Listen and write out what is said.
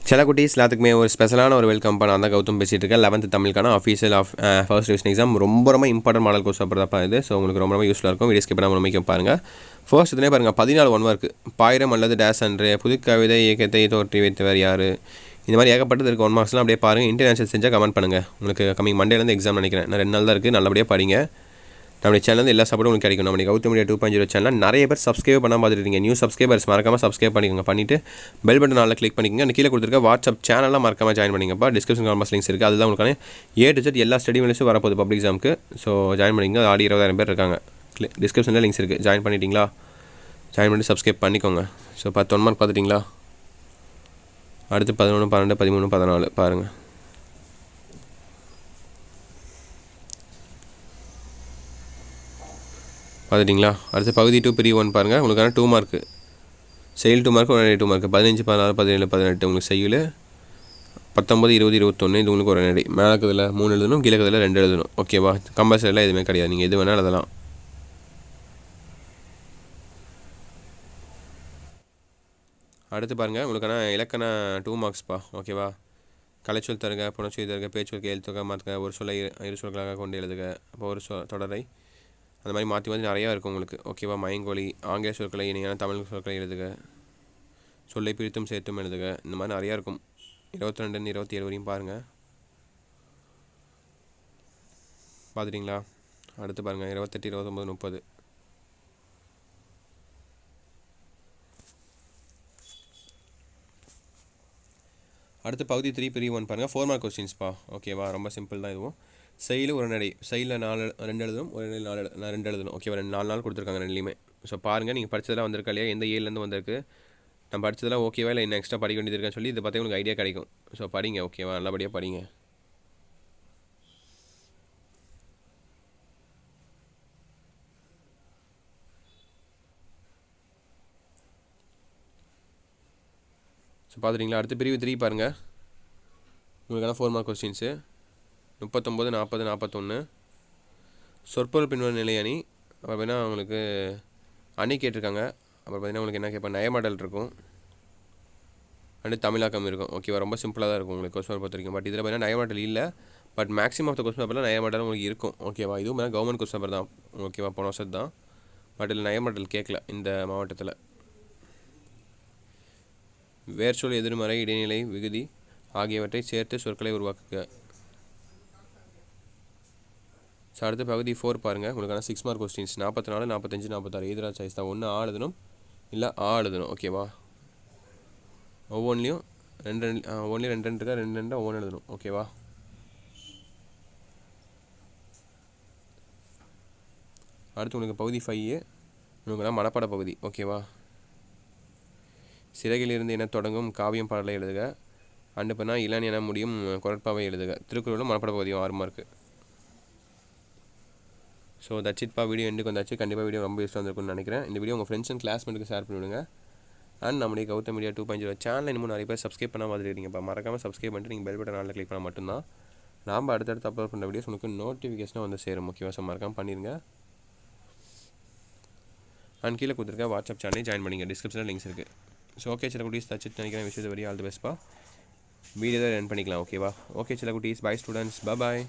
சில குட்டீஸ் எல்லாத்துக்குமே ஒரு ஸ்பெஷலான ஒரு வெல்கம் நான் தான் கௌதம் பேசிகிட்டு இருக்கேன். 11th தமிழுக்கான அஃபீஷியல் ஃபர்ஸ்ட் டிவிஷன் எக்ஸாம் ரொம்ப இம்பார்ட்டன்ட் மாடல் கோர்ஸ் அப்போ இது. ஸோ உங்களுக்கு ரொம்ப யூஸ்ஃபுல்லாக இருக்கும். வீடியோ ஸ்கிப் பண்ணாமல் ரொம்ப பாருங்கள். ஃபர்ஸ்ட் இதுலேயே பாருங்கள் 14 ஒன் மார்க். பாயிரம் அல்லது டேஸ் அன்று புது கவிதை இயக்கத்தை தோற்றி வைத்தவர் யார், இந்த மாதிரி ஏகப்பட்டது இருக்குது. 1 மார்க்ஸ்லாம் அப்படியே பாருங்கள். இன்டர்நேஷனல் செஞ்சால் கமெண்ட் பண்ணுங்கள். உங்களுக்கு கமிங் மண்டேலேருந்து எக்ஸாம் நினைக்கிறேன். நான் 2 நாள் தான் இருக்குது. நல்லபடியாக படிங்க. நம்மளுடைய சேனல் எல்லா சப்போர்ட்டும் உங்களுக்கு கிடைக்கும். நம்ம கௌதம் மீடியா 2.0 சேனல் நிறைய பேர் சப்ஸ்கிரைப் பண்ணாமல் பார்த்துருக்கீங்க. நியூ சப்ஸ்கிரைபர்ஸ் மறக்காமல் சப்ஸ்கிரைப் பண்ணிக்கோங்க. பண்ணிவிட்டு பெல் பட்டன் நாளில் கிளிக் பண்ணிக்கோங்க. அந்த கீழே கொடுத்துருக்க வாட்ஸ்அப் சேனல்லாம் மறக்காமல் ஜாயின் பண்ணிங்கப்பா. டிஸ்கிரிப்ஷன் கால்மஸ் லிங்க்ஸ் இருக்குது. அதுதான் உங்களுக்கான A to Z எல்லா ஸ்டடி மெயில்ஸும் வரப்போகுது பப்ளிக் எக்ஸாமுக்கு. ஸோ ஜாயின் பண்ணிங்க. ஆடி 20,000 பேர் இருக்காங்க. டிஸ்கிரிப்ஷனில் லிங்க்ஸ் இருக்குது. ஜாயின் பண்ணிட்டீங்களா? ஜாயின் பண்ணி சப்ஸ்கிரைப் பண்ணிக்கோங்க. ஸோ 10 மார்க் பார்த்துட்டிங்களா? அடுத்து 11, 12, 13, 14 பாருங்கள். பார்த்துட்டிங்களா? அடுத்து பகுதி 2 பிரிவு 1 பாருங்கள். உங்களுக்கான 2 மார்க்கு செயல் 2 மார்க்கு, உடனடி 2 மார்க்கு. 15, 16, 17, 18 உங்களுக்கு செய்யல். 19, 20, 21 இது உங்களுக்கு உடனடி. மேலே இருக்கிறதுல 3 எழுதணும், கீழே இருக்கிறதுல 2 எழுதணும். ஓகேவா? கம்பல்சரிலாம் எதுவுமே கிடையாது. நீங்கள் எது வேணாலும் எழுதலாம். அடுத்து பாருங்கள். உங்களுக்கான இலக்கண 2 மார்க்ஸ்ப்பா. ஓகேவா? கலைச்சொல் தருக, புணர்ச்சொல் தருக, பேச்சொல் எழுத்துக்க மாற்றுக, ஒரு சொல்லை இரு சொற்களாக கொண்டு எழுதுக, அப்போ ஒரு தொடரை அந்த மாதிரி மாற்றி நிறையா இருக்கும் உங்களுக்கு. ஓகேவா? மயங்கொலி, ஆங்கில சொற்களை இணையான தமிழ் சொற்களை எழுதுக, சொல்லை பிரித்தும் சேர்த்தும் எழுதுக, இந்த மாதிரி நிறையா இருக்கும். 22 27 வரையும் பாருங்கள். பார்த்துட்டிங்களா? அடுத்து பாருங்கள் 28, 29, 30. அடுத்து பகுதி 3 பிரிவு 1 பாருங்கள். 4 மார்க் கொஸ்டின்ஸ்ப்பா. ஓகேவா? ரொம்ப சிம்பிள் தான் இதுவும். செயல் உரைநடை. செயலில் 2 எழுதணும், உரைநடை 2 எழுதணும். ஓகேவா? 4 நாள் கொடுத்துருக்காங்க ரெண்டுலேயுமே. ஸோ பாருங்கள். நீங்கள் படித்ததெல்லாம் வந்திருக்கா இல்லையா, எந்த ஏலேருந்து வந்திருக்கு, நம்ம படித்ததெல்லாம் ஓகேவா இல்லை இன்னும் எக்ஸ்ட்ரா படிக்க வேண்டியது இருக்கான்னு சொல்லி இதை பற்றி உங்களுக்கு ஐடியா கிடைக்கும். ஸோ படிங்க. ஓகேவா? நல்லபடியாக படிங்க. ஸோ பார்த்துட்டிங்களா? அடுத்து பிரிவு 3 பாருங்கள். உங்களுக்கான 4 மார்க் கொஸ்டின்ஸு 39, 40, 41. சொற்பொருள் பின்வரும் நிலை அணி. அப்புறம் பார்த்தீங்கன்னா உங்களுக்கு அணி கேட்டிருக்காங்க. அப்புறம் பார்த்தீங்கன்னா உங்களுக்கு என்ன கேட்பேன், நயமாடல் இருக்கும், அண்டு தமிழாக்கம் இருக்கும். ஓகேவா? ரொம்ப சிம்பிளாக தான் இருக்கும் உங்களுக்கு கொஸ்டின் பொறுத்த வரைக்கும். பட் இதில் பார்த்தீங்கன்னா நயமாடல் இல்லை. But maximum of the question பேப்பரில் நயமாடல் உங்களுக்கு இருக்கும். ஓகேவா? இதுவும் கவர்மெண்ட் கொஸ்டின் பேப்பர் தான். ஓகேவா? போன வருஷம் தான். பட் இதில் நயமாடல் கேட்கல இந்த மாவட்டத்தில். வேர்ச்சொல், எதிர்மறை, இடைநிலை, விகுதி ஆகியவற்றை சேர்த்து சொற்களை உருவாக்குக. ஸோ அடுத்து பகுதி 4 பாருங்கள். உங்களுக்கான 6 மார்க் கொஸ்டின்ஸ் 44, 45, 46 எதிராக சாய்ஸ் தான். ஒன்று எழுதணும் இல்லை எழுதணும். ஓகேவா? ஒவ்வொன்றிலையும் 2 இருக்கா, 2 ஒவ்வொன்று எழுதணும். ஓகேவா? அடுத்து உங்களுக்கு பகுதி 5 உங்களுக்குலாம் மனப்பாட பகுதி. ஓகேவா? சிறகிலிருந்து என தொடங்கும் காவியம் பாடலை எழுதுக. அண்டுப்பனா இளன் என முடியும் குரட்பாவை எழுதுக. திருக்குறளும் மனப்பாட பகுதியும் 6 மார்க்கு. ஸோ தட்சிட்பா. வீடியோ எண்டுக்கு வந்தாச்சு. கண்டிப்பாக வீடியோ ரொம்ப யூஸ்ஃபுல்லாக இருந்திருக்கும்னு நினைக்கிறேன். இந்த வீடியோ உங்கள் ஃப்ரெண்ட்ஸ் அண்ட் கிளாஸ்மேட்டுக்கு ஷேர் பண்ணிவிடுங்க. அண்ட் நம்முடைய கௌதம் மீடியா 2.0 சேனல் இன்னமும் நிறைய பேர் சப்ஸ்கிரைப் பண்ணால் மாதிரி இருக்கீங்கப்பா. மறக்காமல் சப்ஸ்கிரைப் பண்ணிட்டு நீங்கள் பெல் பட்டன் நாளில் கிளிக் பண்ணால் மட்டும்தான் நாம் அடுத்தடுத்து அப்லோட் பண்ணுற வீடியோஸ் உங்களுக்கு நோட்டிஃபிகேஷனாக வந்து சேரும். ஓகேவா? ஸோ மறக்காமல் பண்ணிடுங்க. அண்ட் கீழே கொடுத்துருக்க வாட்ஸ்அப் சேனலையும் ஜாயின் பண்ணிங்க. டிஸ்கிரிப்ஷனில் லிங்க்ஸ் இருக்குது. ஸோ ஓகே சில குட்டீஸ் தச்சுட்டு நினைக்கிறேன். விஷயத்தை வெரி ஆல் தி பெஸ்ட்ப்பா. வீடியோ தான் ரன் பண்ணிக்கலாம். ஓகேவா? ஓகே சில குட்டீஸ். Bye students. பாய்.